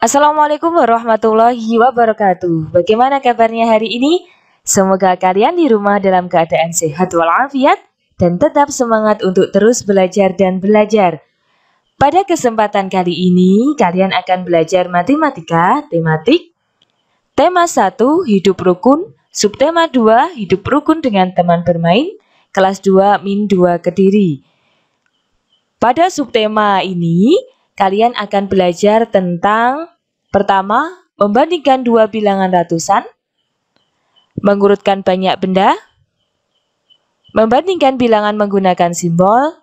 Assalamualaikum warahmatullahi wabarakatuh. Bagaimana kabarnya hari ini? Semoga kalian di rumah dalam keadaan sehat walafiat dan tetap semangat untuk terus belajar dan belajar. Pada kesempatan kali ini, kalian akan belajar matematika, tematik, tema 1, hidup rukun, subtema 2, hidup rukun dengan teman bermain, kelas 2 min 2 Kediri. Pada subtema ini, kalian akan belajar tentang pertama, membandingkan dua bilangan ratusan, mengurutkan banyak benda, membandingkan bilangan menggunakan simbol,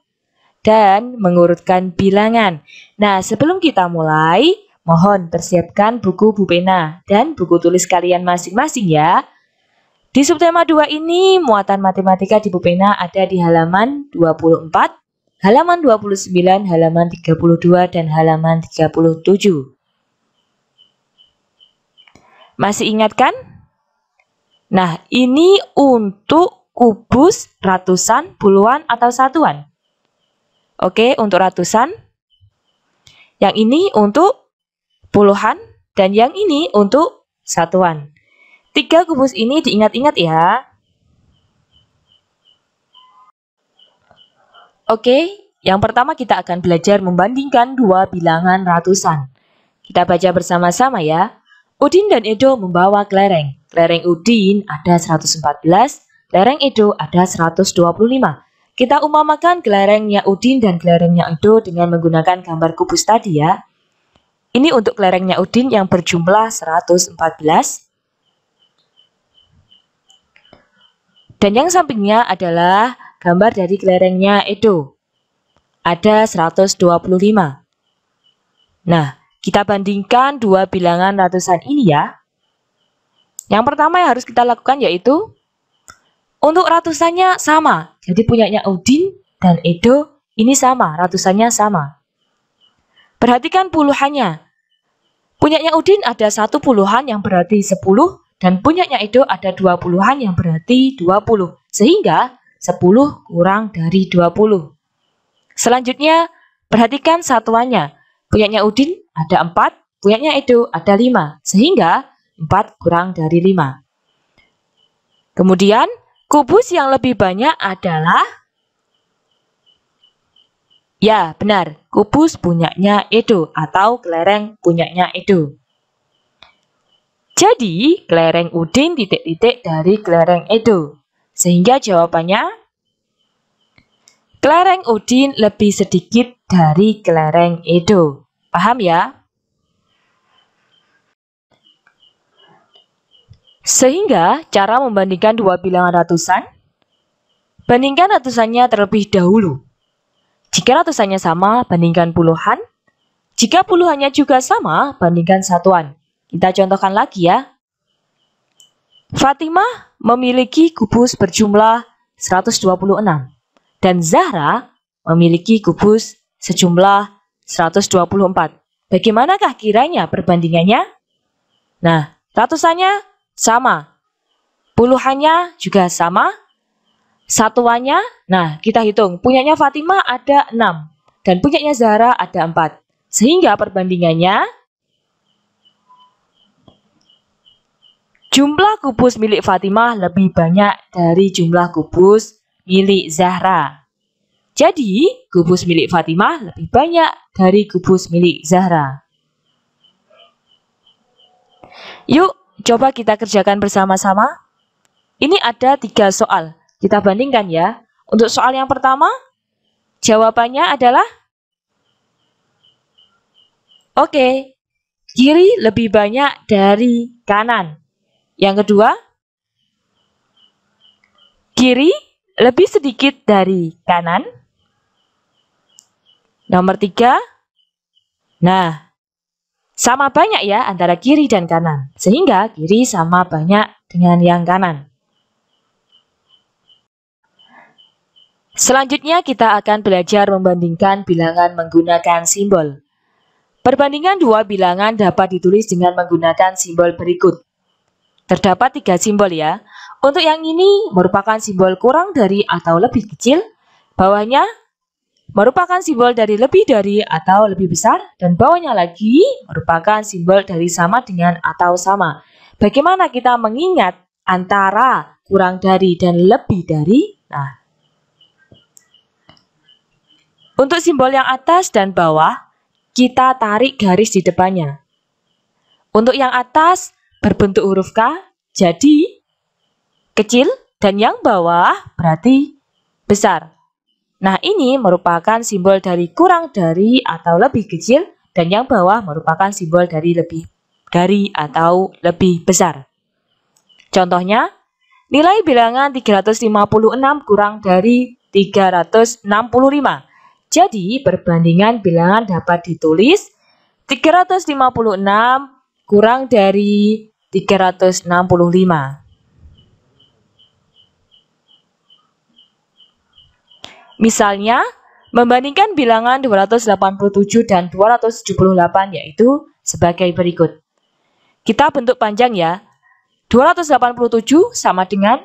dan mengurutkan bilangan. Nah, sebelum kita mulai, mohon persiapkan buku pena dan buku tulis kalian masing-masing ya. Di subtema 2 ini, muatan matematika di pena ada di halaman 24, halaman 29, halaman 32, dan halaman 37. Masih ingat kan? Nah, ini untuk kubus, ratusan, puluhan, atau satuan. Oke, untuk ratusan. Yang ini untuk puluhan, dan yang ini untuk satuan. 3 kubus ini diingat-ingat ya. Oke, yang pertama kita akan belajar membandingkan dua bilangan ratusan. Kita baca bersama-sama ya. Udin dan Edo membawa kelereng. Kelereng Udin ada 114, kelereng Edo ada 125. Kita umpamakan kelerengnya Udin dan kelerengnya Edo dengan menggunakan gambar kubus tadi ya. Ini untuk kelerengnya Udin yang berjumlah 114. Dan yang sampingnya adalah gambar dari kelerengnya Edo. Ada 125. Nah, kita bandingkan dua bilangan ratusan ini ya. Yang pertama yang harus kita lakukan yaitu untuk ratusannya sama. Jadi punyanya Udin dan Edo ini sama, ratusannya sama. Perhatikan puluhannya. Punyanya Udin ada 1 puluhan yang berarti 10 dan punyanya Edo ada 2 puluhan yang berarti 20. Sehingga 10 kurang dari 20. Selanjutnya, perhatikan satuannya. Punyanya Udin ada 4, punyanya Edo ada 5, sehingga 4 kurang dari 5. Kemudian, kubus yang lebih banyak adalah, ya benar, kubus punyanya Edo atau kelereng punyanya Edo. Jadi, kelereng Udin titik-titik dari kelereng Edo. Sehingga jawabannya, kelereng Udin lebih sedikit dari kelereng Edo. Paham ya? Sehingga cara membandingkan dua bilangan ratusan, bandingkan ratusannya terlebih dahulu. Jika ratusannya sama, bandingkan puluhan. Jika puluhannya juga sama, bandingkan satuan. Kita contohkan lagi ya. Fatimah memiliki kubus berjumlah 126. Dan Zahra memiliki kubus sejumlah 124. Bagaimanakah kiranya perbandingannya? Nah, ratusannya sama. Puluhannya juga sama. Satuannya, nah kita hitung. Punyanya Fatimah ada 6. Dan punyanya Zahra ada 4. Sehingga perbandingannya, jumlah kubus milik Fatimah lebih banyak dari jumlah kubus milik Zahra. Jadi, kubus milik Fatimah lebih banyak dari kubus milik Zahra. Yuk, coba kita kerjakan bersama-sama. Ini ada 3 soal. Kita bandingkan ya. Untuk soal yang pertama, jawabannya adalah oke, kiri lebih banyak dari kanan. Yang kedua, kiri lebih sedikit dari kanan. Nomor 3, nah, sama banyak ya antara kiri dan kanan. Sehingga kiri sama banyak dengan yang kanan. Selanjutnya kita akan belajar membandingkan bilangan menggunakan simbol. Perbandingan dua bilangan dapat ditulis dengan menggunakan simbol berikut. Terdapat 3 simbol ya. Untuk yang ini merupakan simbol kurang dari atau lebih kecil. Bawahnya merupakan simbol dari lebih dari atau lebih besar, dan bawahnya lagi merupakan simbol dari sama dengan atau sama. Bagaimana kita mengingat antara kurang dari dan lebih dari? Nah, untuk simbol yang atas dan bawah, kita tarik garis di depannya. Untuk yang atas berbentuk huruf K, jadi kecil, dan yang bawah berarti besar. Nah, ini merupakan simbol dari kurang dari atau lebih kecil, dan yang bawah merupakan simbol dari lebih dari atau lebih besar. Contohnya, nilai bilangan 356 kurang dari 365. Jadi, perbandingan bilangan dapat ditulis 356 kurang dari 365. Misalnya, membandingkan bilangan 287 dan 278 yaitu sebagai berikut. Kita bentuk panjang ya. 287 sama dengan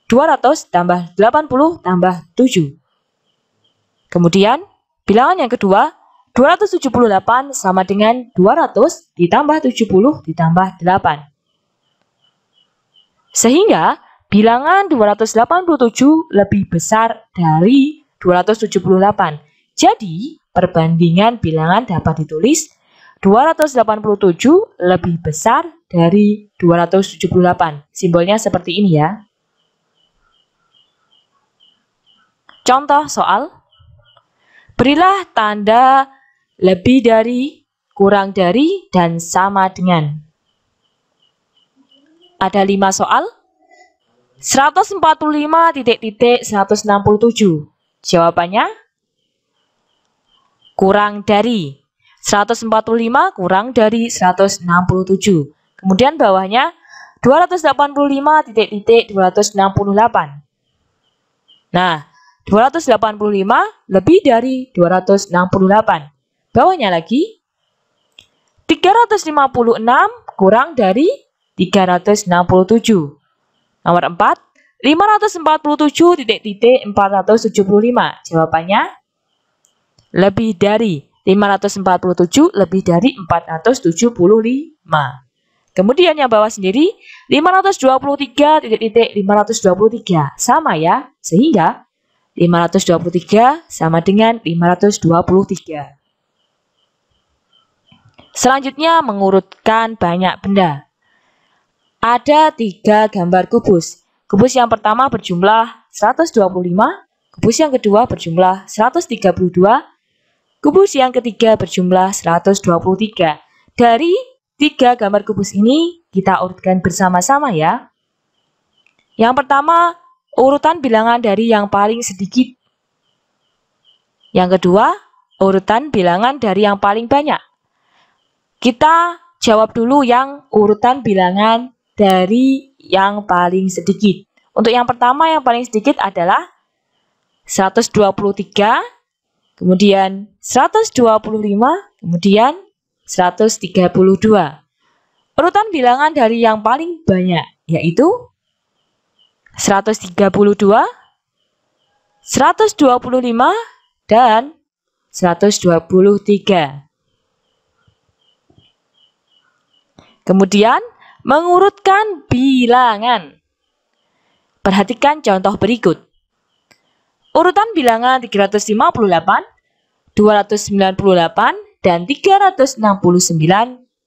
200 tambah 80 tambah 7. Kemudian, bilangan yang kedua, 278 sama dengan 200 ditambah 70 ditambah 8. Sehingga, bilangan 287 lebih besar dari 278. Jadi, perbandingan bilangan dapat ditulis 287 lebih besar dari 278. Simbolnya seperti ini ya. Contoh soal. Berilah tanda lebih dari, kurang dari, dan sama dengan. Ada 5 soal. 145.167. Jawabannya kurang dari. 145 kurang dari 167. Kemudian bawahnya 285.268. Nah, 285 lebih dari 268. Bawahnya lagi 356 kurang dari 367. Nomor 4. 547.475. Jawabannya lebih dari. 547 lebih dari 475. Kemudian yang bawah sendiri 523.523. Sama ya. Sehingga 523 sama dengan 523. Selanjutnya mengurutkan banyak benda. Ada 3 gambar kubus. Kubus yang pertama berjumlah 125, kubus yang kedua berjumlah 132, kubus yang ketiga berjumlah 123. Dari 3 gambar kubus ini, kita urutkan bersama-sama ya. Yang pertama, urutan bilangan dari yang paling sedikit. Yang kedua, urutan bilangan dari yang paling banyak. Kita jawab dulu yang urutan bilangan dari yang paling sedikit. Untuk yang pertama yang paling sedikit adalah 123, kemudian 125, kemudian 132. Urutan bilangan dari yang paling banyak yaitu 132, 125, dan 123. Kemudian mengurutkan bilangan. Perhatikan contoh berikut. Urutan bilangan 358, 298, dan 369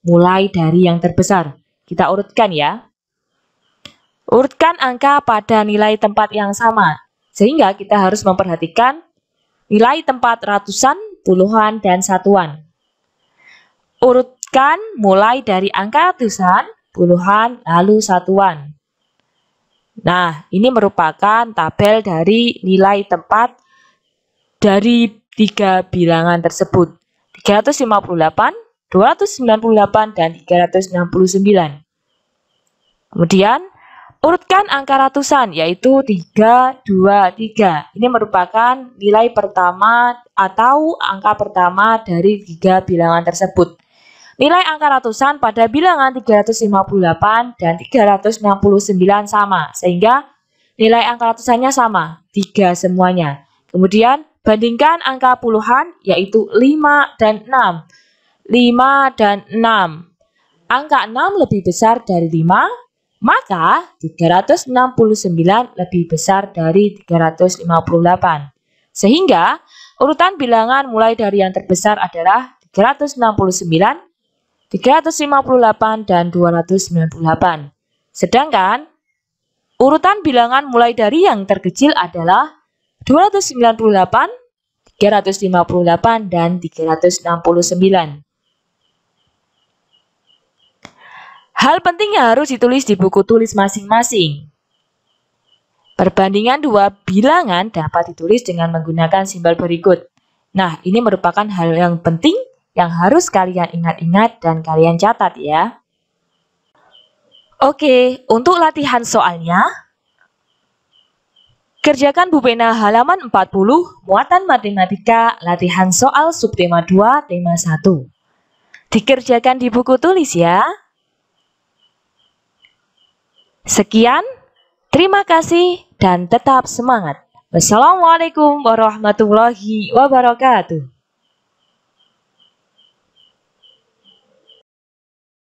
mulai dari yang terbesar. Kita urutkan ya. Urutkan angka pada nilai tempat yang sama. Sehingga kita harus memperhatikan nilai tempat ratusan, puluhan, dan satuan. Urutkan mulai dari angka ratusan, puluhan, lalu satuan. Nah, ini merupakan tabel dari nilai tempat dari 3 bilangan tersebut. 358, 298, dan 369. Kemudian, urutkan angka ratusan, yaitu 3, 2, 3. Ini merupakan nilai pertama atau angka pertama dari 3 bilangan tersebut. Nilai angka ratusan pada bilangan 358 dan 369 sama, sehingga nilai angka ratusannya sama, 3 semuanya. Kemudian Bandingkan angka puluhan yaitu 5 dan 6. 5 dan 6. Angka 6 lebih besar dari 5, maka 369 lebih besar dari 358. Sehingga urutan bilangan mulai dari yang terbesar adalah 369, 358, dan 298. Sedangkan urutan bilangan mulai dari yang terkecil adalah 298, 358, dan 369. Hal penting yang harus ditulis di buku tulis masing-masing. Perbandingan dua bilangan dapat ditulis dengan menggunakan simbol berikut. Nah, ini merupakan hal yang penting yang harus kalian ingat-ingat dan kalian catat ya. Oke, untuk latihan soalnya, kerjakan Bu Pena halaman 40, muatan matematika, latihan soal subtema 2, tema 1. Dikerjakan di buku tulis ya. Sekian, terima kasih dan tetap semangat. Wassalamualaikum warahmatullahi wabarakatuh.